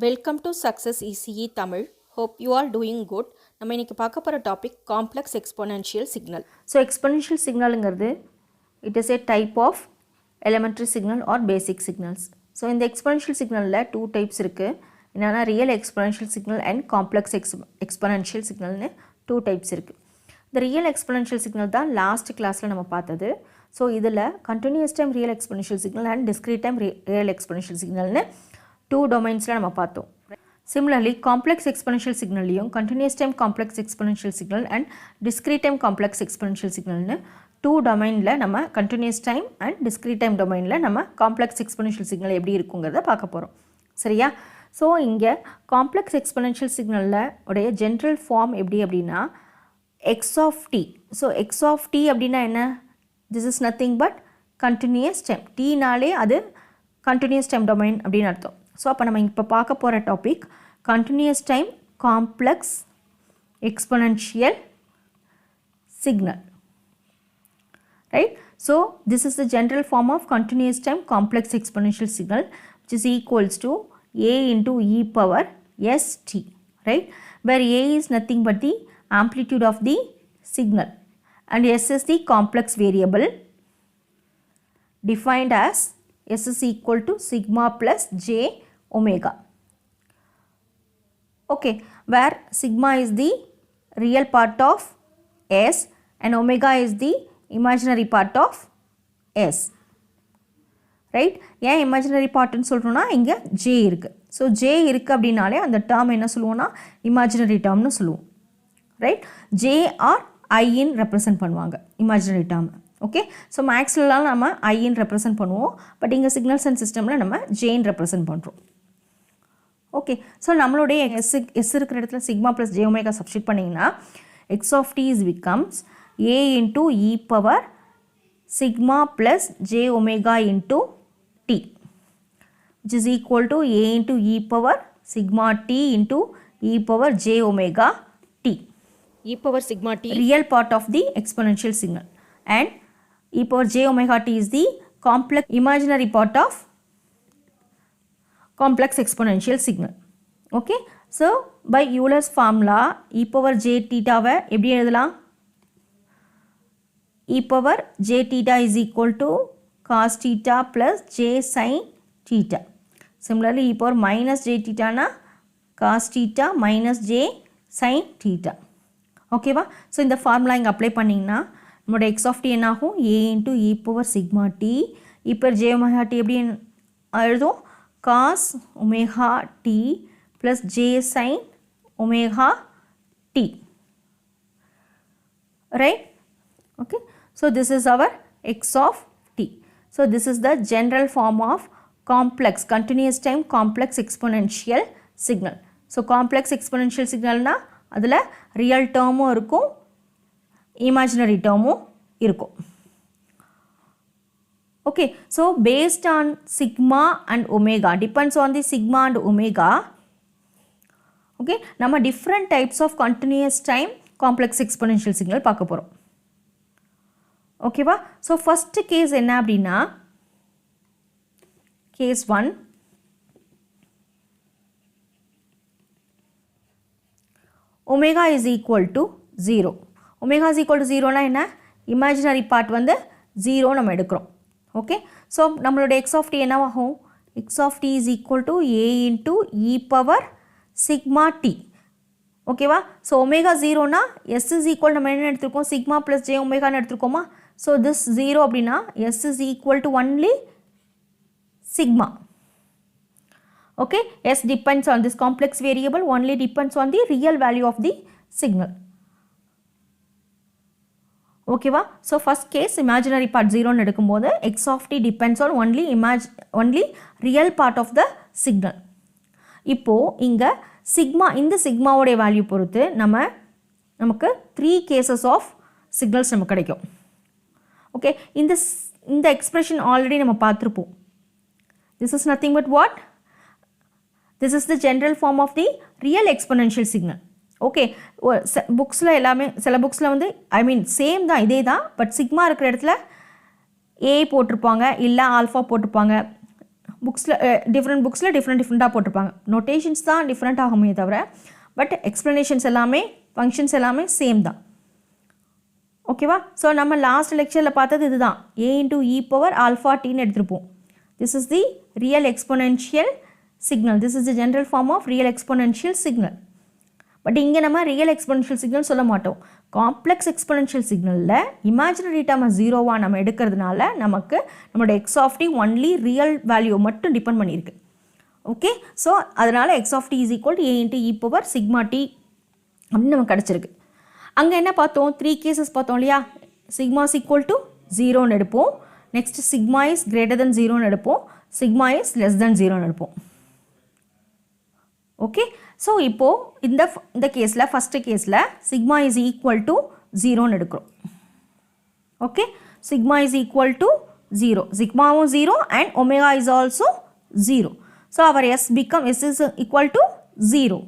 Welcome to Success ECE Tamil. Hope you are doing good. நம்ம இன்னைக்கு பார்க்க போற topic complex exponential signal. So exponential signalங்கிறது it is a type of elementary signal or basic signals. So இந்த exponential signalல two types இருக்கு. என்னன்னா real exponential signal and complex exponential signalனு two types இருக்கு. இந்த real exponential signal தான் last classல நம்ம பார்த்தது. So இதில் continuous time real exponential signal and discrete time real exponential signalனு two domains நம்ம பார்த்தோம். Similarly, complex exponential signal continuous time complex exponential signal and discrete time complex exponential signal னு two domain ல நம்ம continuous time and discrete time domain ல நம்ம complex exponential signal எப்படி இருக்குங்கிறத பார்க்க போறோம். சரியா? So இங்க complex exponential signal ல உடைய general form எப்படி அப்படினா x of t. So x of t அப்படினா என்ன? This is nothing but continuous time. t நாலே அது continuous time domain அப்படினு அர்த்தம். So அப்ப நம்ம இப்ப பார்க்க போற topic continuous time complex exponential signal, right? So this is the general form of continuous time complex exponential signal, which is equals to a into e power st, right? Where a is nothing but the amplitude of the signal and s is the complex variable defined as s is equal to sigma plus j omega. Okay, where sigma is the real part of s and omega is the imaginary part of s, right? ஏன் imaginary part னு சொல்றோம்னா இங்க j இருக்கு. So j இருக்கு அப்படினாலே அந்த term என்ன சொல்லுவோம்னா imaginary term னு சொல்லுவோம், right? j or I in represent பண்ணுவாங்க imaginary term. ஓகே, ஸோ மேக்ஸ்லாம் நம்ம ஐன்னு ரெப்ரசன்ட் பண்ணுவோம், பட் இங்கே சிக்னல்ஸ் அண்ட் சிஸ்டமில் நம்ம ஜேன்னு ரெப்ரசன்ட் பண்ணுறோம். ஓகே, ஸோ நம்மளுடைய எஸ் இருக்கிற இடத்துல sigma plus j omega substitute பண்ணிங்கன்னா x of t is becomes A into e power sigma plus j omega into t, which is equal to A into e power sigma t into e power j omega t. e power sigma t real part of the exponential signal and e power j omega t is the complex imaginary part of complex exponential signal. Okay, so by Euler's formula e power j theta வை எப்படி எழுதலாம்? e power j theta is equal to cos theta plus j sin theta. Similarly e power minus j theta na cos theta minus j sin theta. ஓகேவா? So இந்த formula இங்கே apply பண்ணிங்கன்னா நம்மளோட x of t என்ன ஆகும்? A into e power sigma t இப்போ j omega t எப்படி எழுதும்? Cos omega t plus j sine omega t, right? Okay, so this is our x of t. So this is the general form of complex continuous time complex exponential signal. So complex exponential சிக்னல்னால் அதில் real டேர்மும் இருக்கும், imaginary டேர்மும் இருக்கும். Okay, so based on sigma and omega, depends on the sigma and omega. Okay, நம்ம different types of continuous time complex exponential signal பார்க்க போகிறோம். ஓகேவா? ஸோ ஃபஸ்ட்டு கேஸ் என்ன அப்படின்னா case 1, omega is equal to 0. omega is equal to 0 னா என்ன? imaginary part வந்து 0 நம்ம எடுக்கிறோம். ஓகே, ஸோ நம்மளோட x of t என்னவாகும்? x of t is equal to a into e power sigma t. ஓகேவா? ஸோ omega 0 னா s is equal நம்ம என்ன எடுத்துருக்கோம்? sigma plus j omega னு எடுத்துருக்கோமா? ஸோ this 0 அப்படின்னா s is equal to only sigma. Okay, s depends on this complex variable, only depends on the real value of the signal. Okay va? So first case imaginary part 0 னு எடுக்கும்போது x of t depends on only real part of the signal. இப்போ இங்க sigma, இந்த sigma உடைய value பொறுத்து நமக்கு 3 cases of signals நமக்கு கிடைக்கும். Okay, இந்த expression already நம்ம பார்த்திருப்போம். This is nothing but what? This is the general form of the real exponential signal. Okay, புக்ஸில் எல்லாமே சில புக்ஸில் வந்து சேம் தான், இதே தான், பட் சிக்மா இருக்கிற இடத்துல ஏ போட்டிருப்பாங்க இல்லை ஆல்ஃபா போட்டிருப்பாங்க. புக்ஸில் டிஃப்ரெண்ட்டாக போட்டிருப்பாங்க. நோட்டேஷன்ஸ் தான் டிஃப்ரெண்ட் ஆகுமே தவிர பட் எக்ஸ்ப்ளனேஷன்ஸ் எல்லாமே ஃபங்க்ஷன்ஸ் எல்லாமே சேம் தான். ஓகேவா? ஸோ நம்ம லாஸ்ட் லெக்சரில் பார்த்தது இதுதான், a into e power alpha tன்னு எடுத்திருப்போம். This is the real exponential signal. This is the general form of real exponential signal. But இங்கே நம்ம ரியல் எக்ஸ்பொனென்ஷியல் சிக்னல் சொல்ல மாட்டோம். காம்ப்ளெக்ஸ் எக்ஸ்பொனென்ஷியல் சிக்னலில் இமேஜினரி டேர்மை ஜீரோவாக நம்ம எடுக்கிறதுனால நமக்கு நம்மளோட x of t only real value மட்டும் டிபெண்ட் பண்ணியிருக்கு. ஓகே, ஸோ அதனால் x of t is equal to A into e power sigma t அப்படின்னு நமக்கு கிடச்சிருக்கு. அங்கே என்ன பார்த்தோம், 3 கேசஸ் பார்த்தோம் இல்லையா? சிக்மா இஸ் ஈக்குவல் டு 0ன்னு எடுப்போம். Next sigma is greater than 0ன்னு எடுப்போம். சிக்மா இஸ் லெஸ் தென் 0ன்னு எடுப்போம். ஓகே, ஸோ இப்போது இந்த கேஸில் ஃபஸ்ட்டு கேஸில் சிக்மா இஸ் ஈக்குவல் டு 0ன்னு எடுக்கிறோம். Okay, sigma is equal to 0, சிக்மாவும் 0 and omega is also 0. So our S is equal to 0.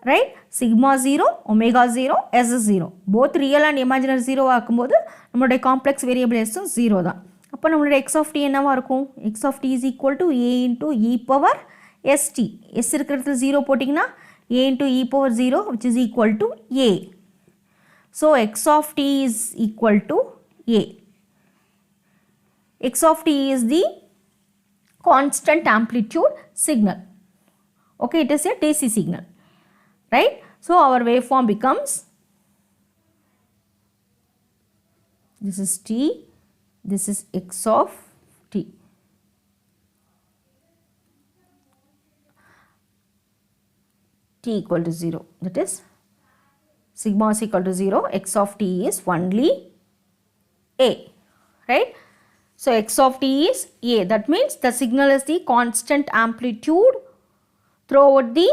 Right? Sigma 0, omega 0, S is 0. Both real and imaginary 0 ஆக்கும்போது நம்மளுடைய complex variable எஸ்ஸும் 0 தான். அப்போ நம்மளுடைய x of t என்னவாக இருக்கும்? x of t is equal to a into e power st. s இருக்கிறது 0 போட்டிங்கன்னா a into e power 0 which is equal to a. So x of t is equal to a. x of t is the constant amplitude signal. Okay, it is a DC signal. Right? So our waveform becomes, this is t, this is x of t. T equal to 0, that is sigma is equal to 0, x of t is only a. Right? So x of t is a, that means the signal is the constant amplitude throughout the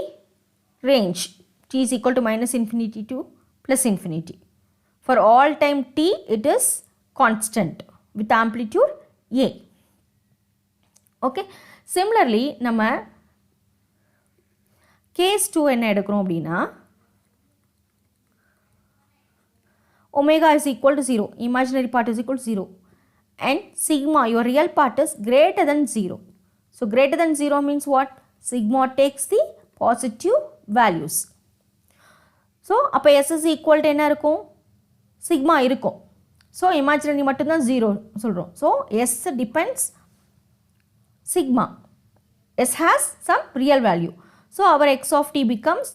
range. T is equal to minus infinity to plus infinity. For all time t, it is constant with amplitude a. Okay. Similarly, நம்ம case 2 என்ன எடுக்கிறோம் அப்படின்னா, omega is equal to 0, imaginary part is equal to 0 and sigma, your real part is greater than 0. So greater than 0 means what? Sigma takes the positive values. So அப்போ s is equal to என்ன இருக்கும்? Sigma இருக்கும். So imaginary மட்டும்தான் 0 சொல்கிறோம். So s depends sigma. S has some real value. So our x of t becomes,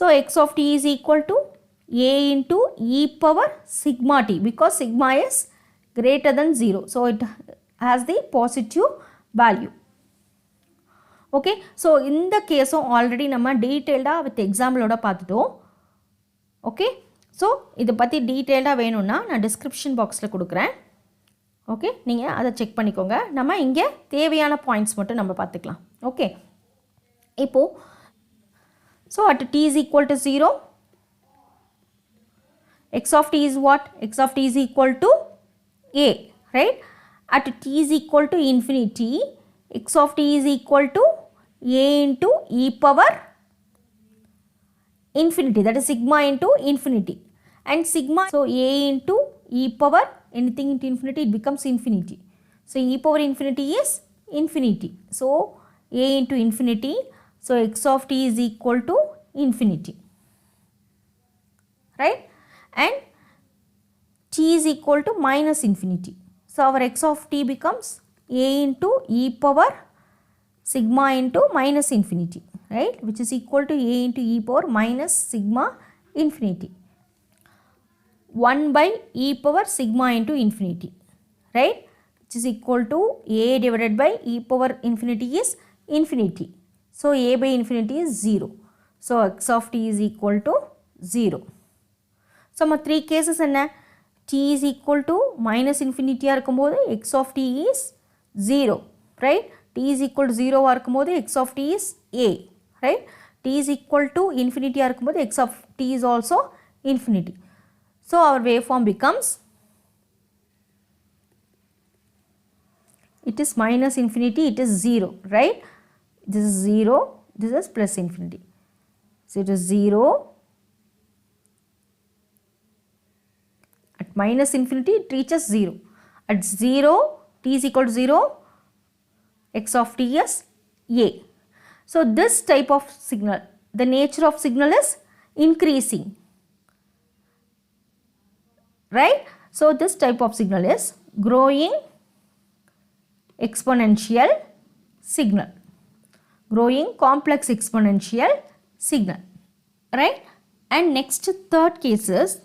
so x of t is equal to A into e power sigma t because sigma is greater than 0. So it has the positive value. Okay, so இந்த கேஸும் already நம்ம டீட்டெயில்டாக with எக்ஸாம்பிளோட பார்த்துட்டோம். Okay, so இதை பற்றி டீட்டெயில்டாக வேணும்னா நான் டிஸ்கிரிப்ஷன் பாக்ஸில் கொடுக்குறேன். ஓகே, நீங்கள் அதை செக் பண்ணிக்கோங்க. நம்ம இங்கே தேவையான பாயிண்ட்ஸ் மட்டும் நம்ம பார்த்துக்கலாம். ஓகே, இப்போது so at t is equal to 0, x of t is what? x of t is equal to a, right? At t is equal to infinity, x of t is equal to a into e power infinity, that is sigma into infinity, and sigma, so a into e power anything into infinity, it becomes infinity. So e power infinity is infinity, so a into infinity, so x of t is equal to infinity, right? And t is equal to minus infinity. So our x of t becomes a into e power sigma into minus infinity, right? Which is equal to a into e power minus sigma infinity. 1 by e power sigma into infinity, right? Which is equal to a divided by e power infinity is infinity. So a by infinity is 0. So x of t is equal to 0. So நம்ம 3 cases என்ன? t is equal to minus infinity இருக்கும்போது x of t is 0, right? t is equal to 0 இருக்கும்போது x of t is a, right? t is equal to infinity இருக்கும்போது x of t is also infinity. So our waveform becomes, it is minus infinity, it is 0, right? This is 0, this is plus infinity. So it is 0. At minus infinity, it reaches 0. At 0, t is equal to 0, x of t is a. So this type of signal, the nature of signal is increasing, right? So this type of signal is growing exponential signal, growing complex exponential signal, right? And next third case is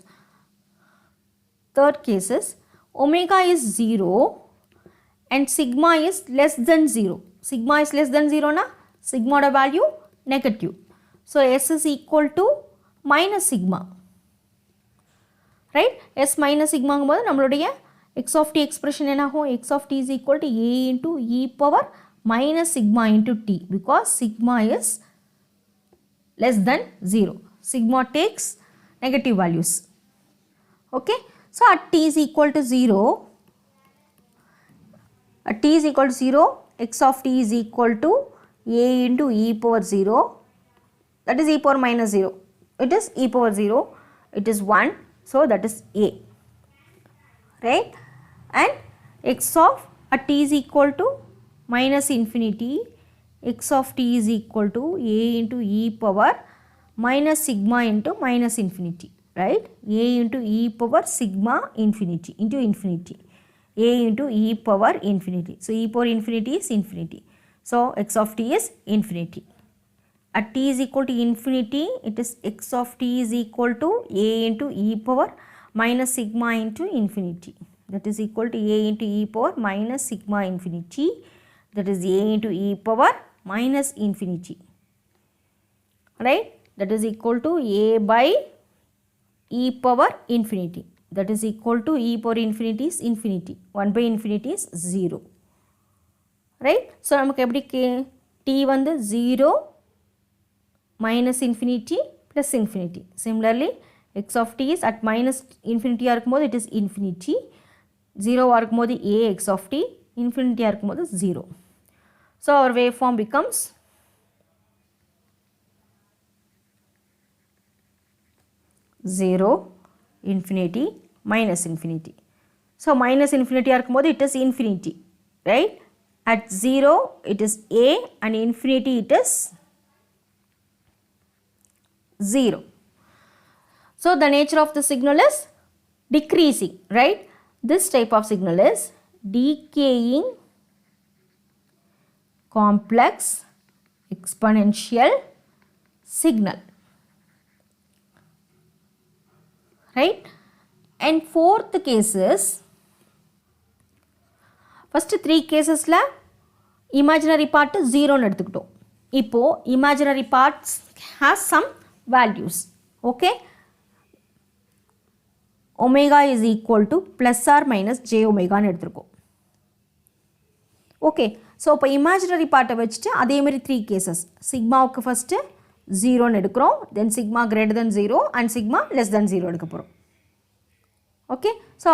omega is 0 and sigma is less than 0. Sigma is less than 0 na, sigma value negative. So s is equal to minus sigma, right? S minus sigma போது நம்மளுடைய x of t expression என்ன ஆகும்? X of t is equal to a into e power minus sigma into t, because sigma is less than 0. Sigma takes negative values. Okay, so at t is equal to 0, at t is equal to 0, x of t is equal to a into e power 0, that is e power minus 0. It is e power 0, it is 1, so that is a, right? And x of at t is equal to minus infinity, x of t is equal to a into e power minus sigma into minus infinity, right? A into e power sigma infinity into infinity, a into e power infinity. So e power infinity is infinity, so x of t is infinity. At t is equal to infinity, it is x of t is equal to a into e power minus sigma into infinity, that is equal to a into e power minus sigma infinity, that is a into e power minus infinity, right? That is equal to a by e power infinity, that is equal to e power infinity is infinity, 1 by infinity is 0, right? So நமக்கு எப்படி t வந்து 0 minus infinity plus infinity. Similarly, x of t is at minus infinity இருக்கும்போது it is infinity, 0 இருக்கும்போது a x of t, infinity இருக்கும்போது 0. So our waveform becomes zero, infinity, minus infinity. So minus infinity இருக்கும்போது it is infinity, right? At 0 it is a and infinity it is 0. So the nature of the signal is decreasing, right? This type of signal is decaying complex exponential signal, right? And fourth case is, first three cases la imaginary part 0 னு எடுத்துக்கிட்டோம். இப்போ imaginary parts has some values, okay? Omega is equal to plus or minus j omega னு எடுத்துருக்கோம். Okay, so இப்போ imaginary part வச்சுட்டு அதே மாதிரி 3 cases, sigmaவுக்கு first 0 னு எடுக்கிறோம், then sigma greater than 0 and sigma less than 0 எடுக்க போகிறோம். Okay, so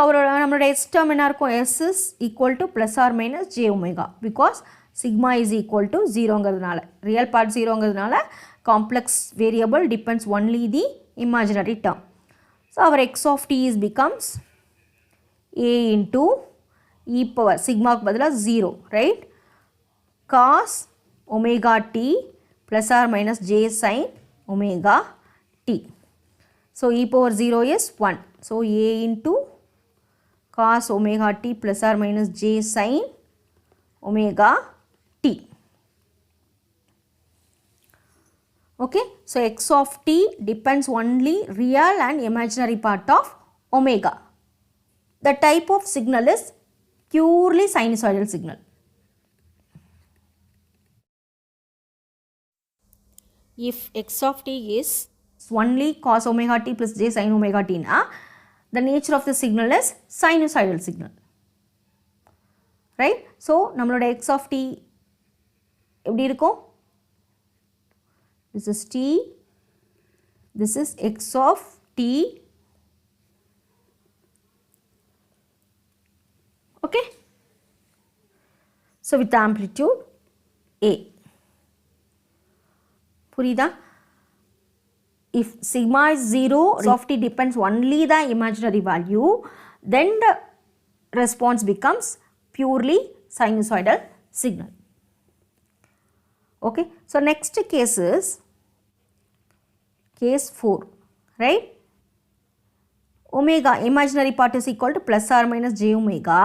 நம்மளோட s term என்ன இருக்கும்? S is equal to plus or minus j omega, because sigma is equal to 0ங்கிறதுனால, real part 0ங்கிறதுனால complex variable depends only the imaginary term. So our x of t is becomes a into e power sigma க்கு பதிலா 0, right? Cos omega t plus or minus j sin omega t. So e power 0 is 1. So a into cos omega t plus or minus j sin omega t. Okay, so x of t depends only real and imaginary part of omega. The type of signal is purely sinusoidal signal. If x of t is only cos omega t plus j sin omega t na, the nature of the signal is sinusoidal signal, right? So நம்மளோட x of t எப்படி இருக்கும்? This is t, this is x of t, okay? So with amplitude a. புரியுதா? If sigma is 0, of t depends only the imaginary value, then the response becomes purely sinusoidal signal. Okay, so next case is case 4, right? Omega, imaginary part is equal to plus or minus j omega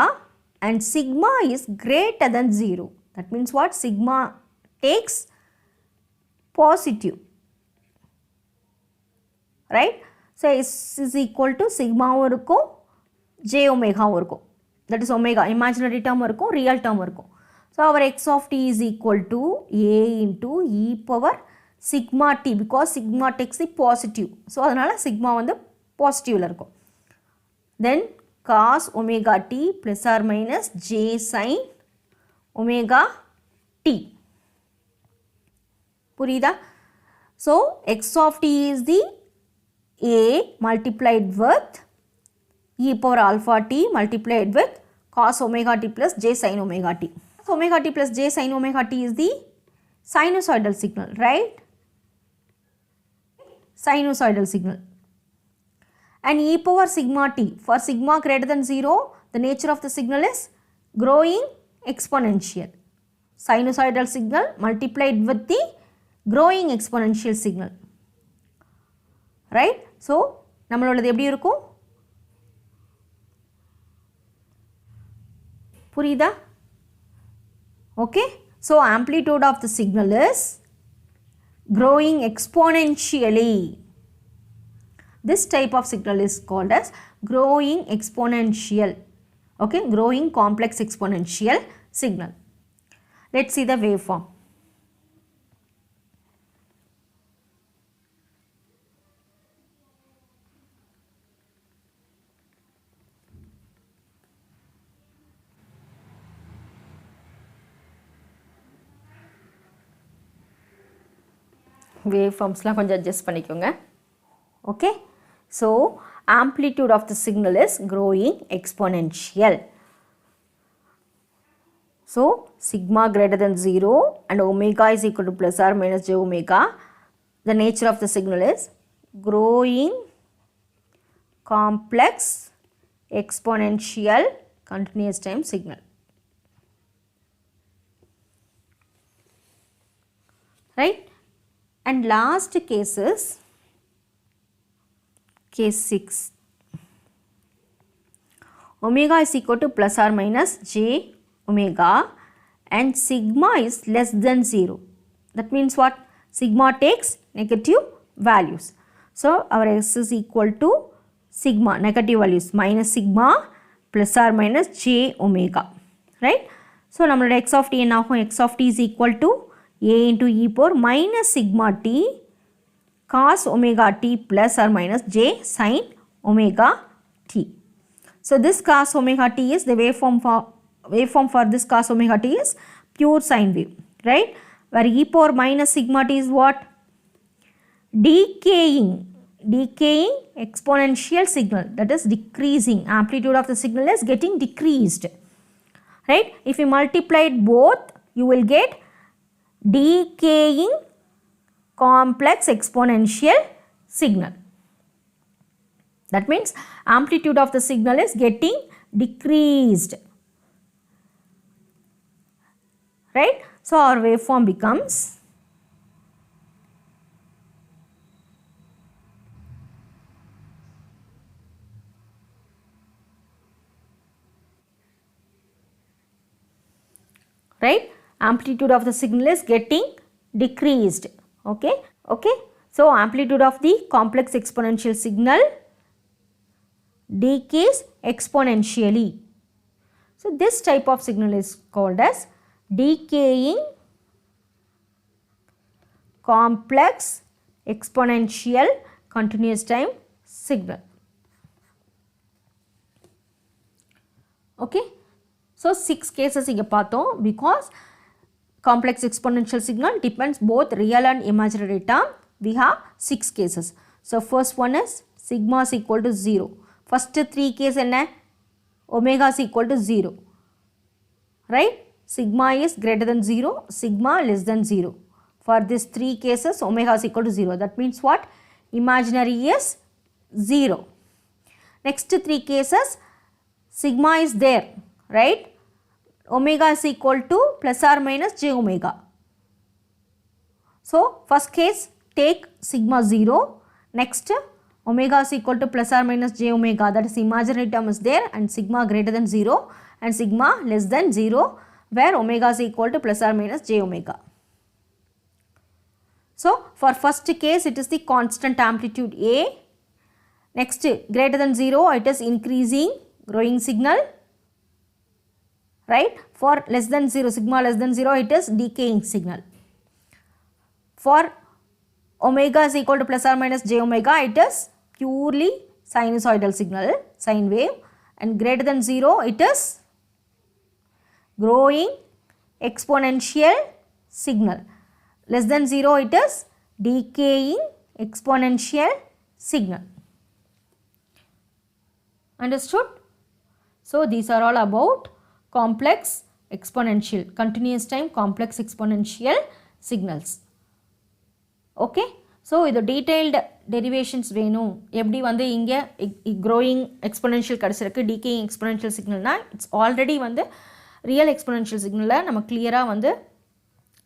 and sigma is greater than 0. That means what? Sigma takes positive, right? So S is equal to sigma இருக்கும் j omega இருக்கும். That is omega, imaginary term இருக்கும், real term இருக்கும். So our x of t is equal to a into e power sigma t because sigma takes the positive. So அதனால sigma வந்து positive இருக்கும். Then cos omega t plus or minus j sin omega t. புரியுதா? So x of t is the a multiplied with e power alpha t multiplied with cos omega t plus j sin omega t. Omega t plus j sin omega t is the sinusoidal signal, right? Sinusoidal signal. And e power sigma t, for sigma greater than 0, the nature of the signal is growing exponential. Sinusoidal signal multiplied with the growing exponential signal, right? So நம்மளோடது எப்படி இருக்கும்? புரியுதா? Okay, so amplitude of the signal is growing exponentially. This type of signal is called as growing exponential. Okay, growing complex exponential signal. Let's see the waveform. Waveforms la konjam adjust பண்ணிக்கோங்க. Okay, so amplitude of the signal is growing exponential. So sigma greater than 0 and omega is equal to plus or minus j omega. The nature of the signal is growing complex exponential continuous time signal, right? And last case is case 6. Omega is equal to plus or minus j omega and sigma is less than 0. That means what? Sigma takes negative values. So our s is equal to sigma, negative values, minus sigma plus or minus j omega, right? So நம்மளோட x of t என்ன ஆகும்? X of t is equal to a into e power minus sigma t cos omega t plus or minus j sin omega t. So this cos omega t is the waveform for this cos omega t is pure sine wave, right? Where e power minus sigma t is what? Decaying exponential signal, that is decreasing. Amplitude of the signal is getting decreased, right? If you multiply both, you will get decaying complex exponential signal. That means amplitude of the signal is getting decreased, right? So our waveform becomes right? Amplitude of the signal is getting decreased. Okay, so amplitude of the complex exponential signal decays exponentially. So this type of signal is called as decaying complex exponential continuous time signal. Okay, so 6 cases இங்க பார்த்தோம். Because complex exponential signal depends both real and imaginary term, we have 6 cases. So first one is sigma is equal to 0. First 3 case என்ன? Omega is equal to 0, right? Sigma is greater than 0, sigma less than 0. For these 3 cases omega is equal to 0. That means what? Imaginary is 0. Next 3 cases sigma is there, right? omega is equal to plus or minus j omega. So first case take sigma 0, next omega is equal to plus or minus j omega, that is imaginary term is there, and sigma greater than 0 and sigma less than 0 where omega is equal to plus or minus j omega. So for first case it is the constant amplitude A, next greater than 0 it is increasing growing signal, right. For less than 0, sigma less than 0 it is decaying signal. For omega is equal to plus or minus j omega it is purely sinusoidal signal, sine wave, and greater than 0 it is growing exponential signal, less than 0 it is decaying exponential signal. Understood? So these are all about complex exponential, continuous time complex exponential signals. Okay, so இது detailed derivations வேணும், எப்படி வந்து இங்கே growing exponential கிடச்சிருக்கு, decaying exponential signalனா it's already வந்து real exponential signal நம்ம கிளியராக வந்து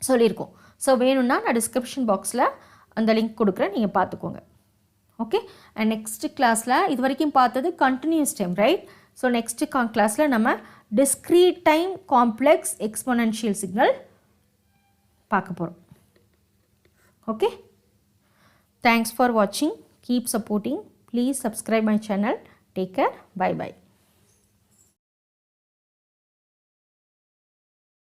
சொல்லியிருக்கோம். ஸோ வேணும்னா நான் டிஸ்கிரிப்ஷன் பாக்ஸில் அந்த லிங்க் கொடுக்குறேன், நீங்கள் பார்த்துக்கோங்க. ஓகே, அண்ட் நெக்ஸ்ட் கிளாஸில் இது வரைக்கும் பார்த்தது continuous time, right. So next கிளாஸில் நம்ம discrete time complex exponential signal பார்க்க போகிறோம். ஓகே, தேங்க்ஸ் ஃபார் வாட்சிங், keep supporting, please subscribe my channel. Take care, bye by.